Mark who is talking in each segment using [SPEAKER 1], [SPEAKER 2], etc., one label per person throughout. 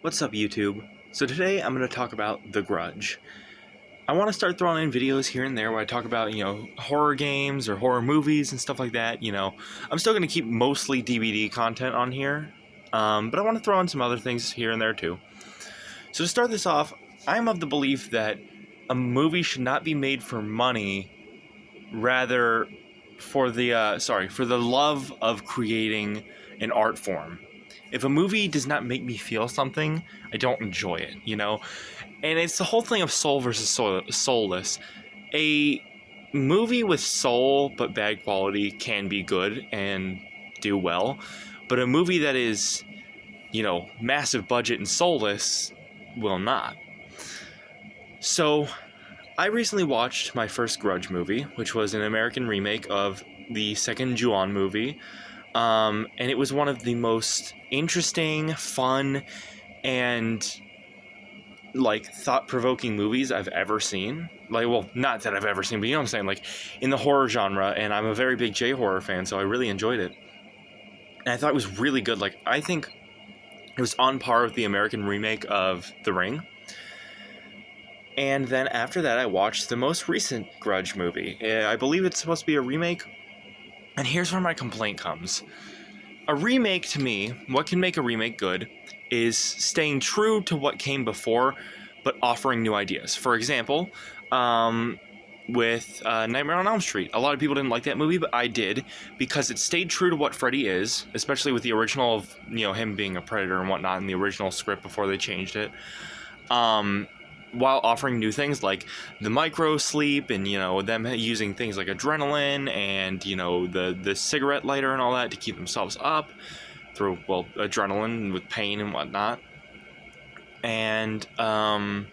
[SPEAKER 1] What's up, YouTube? So today I'm going to talk about The Grudge. I want to start throwing in videos here and there where I talk about, horror games or horror movies and stuff like that. I'm still going to keep mostly DVD content on here, but I want to throw in some other things here and there too. So to start this off, I'm of the belief that a movie should not be made for money, rather for the love of creating an art form. If a movie does not make me feel something, I don't enjoy it, And it's the whole thing of soul versus soulless. A movie with soul but bad quality can be good and do well, but a movie that is, massive budget and soulless will not. So, I recently watched my first Grudge movie, which was an American remake of the second Ju-on movie. And it was one of the most interesting, fun, and thought-provoking movies I've ever seen. Not that I've ever seen, but you know what I'm saying, in the horror genre. And I'm a very big J-horror fan, so I really enjoyed it. And I thought it was really good. I think it was on par with the American remake of The Ring. And then after that, I watched the most recent Grudge movie. I believe it's supposed to be a remake. And here's where my complaint comes. A remake, to me, what can make a remake good is staying true to what came before, but offering new ideas. For example, with Nightmare on Elm Street. A lot of people didn't like that movie, but I did, because it stayed true to what Freddy is, especially with the original of, him being a predator and whatnot in the original script before they changed it. While offering new things like the micro sleep and, them using things like adrenaline and, the cigarette lighter and all that to keep themselves up through, adrenaline with pain and whatnot. And, I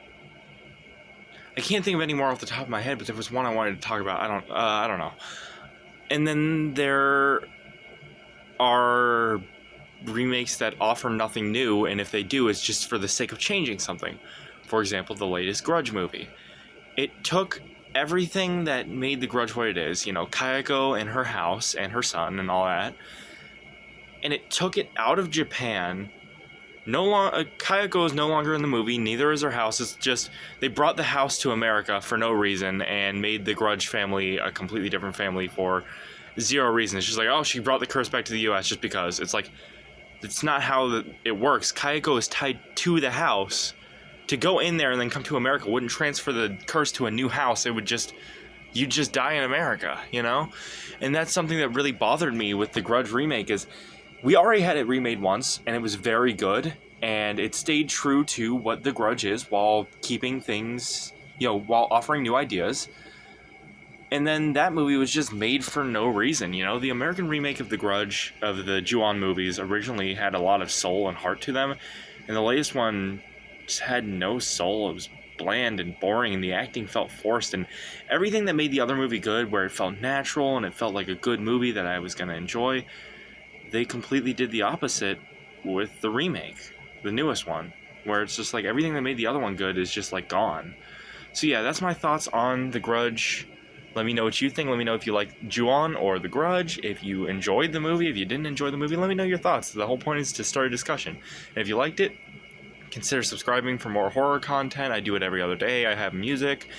[SPEAKER 1] can't think of any more off the top of my head, but there was one I wanted to talk about. I don't know. And then there are remakes that offer nothing new, and if they do, it's just for the sake of changing something. For example, the latest Grudge movie. It took everything that made the Grudge what it is, Kayako and her house and her son and all that, and it took it out of Japan. Kayako is no longer in the movie, neither is her house. It's just, they brought the house to America for no reason and made the Grudge family a completely different family for zero reason. It's just she brought the curse back to the US just because. It's not how it works. Kayako is tied to the house. To go in there and then come to America wouldn't transfer the curse to a new house. It would you'd just die in America, And that's something that really bothered me with the Grudge remake is we already had it remade once, and it was very good, and it stayed true to what the Grudge is while keeping things, while offering new ideas. And then that movie was just made for no reason, The American remake of the Grudge, of the Ju-on movies, originally had a lot of soul and heart to them, and the latest one just had no soul. It was bland and boring, and the acting felt forced, and everything that made the other movie good, where it felt natural and it felt like a good movie that I was going to enjoy, they completely did the opposite with the remake, the newest one, where it's just everything that made the other one good is just gone. So yeah, that's my thoughts on The Grudge. Let me know what you think. Let me know if you like Ju-on or The Grudge. If you enjoyed the movie, if you didn't enjoy the movie, let me know your thoughts. The whole point is to start a discussion. And if you liked it, consider subscribing for more horror content. I do it every other day. I have music.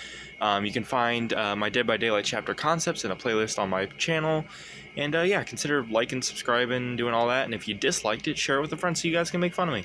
[SPEAKER 1] You can find my Dead by Daylight chapter concepts in a playlist on my channel. And consider liking, subscribing, doing all that. And if you disliked it, share it with a friend so you guys can make fun of me.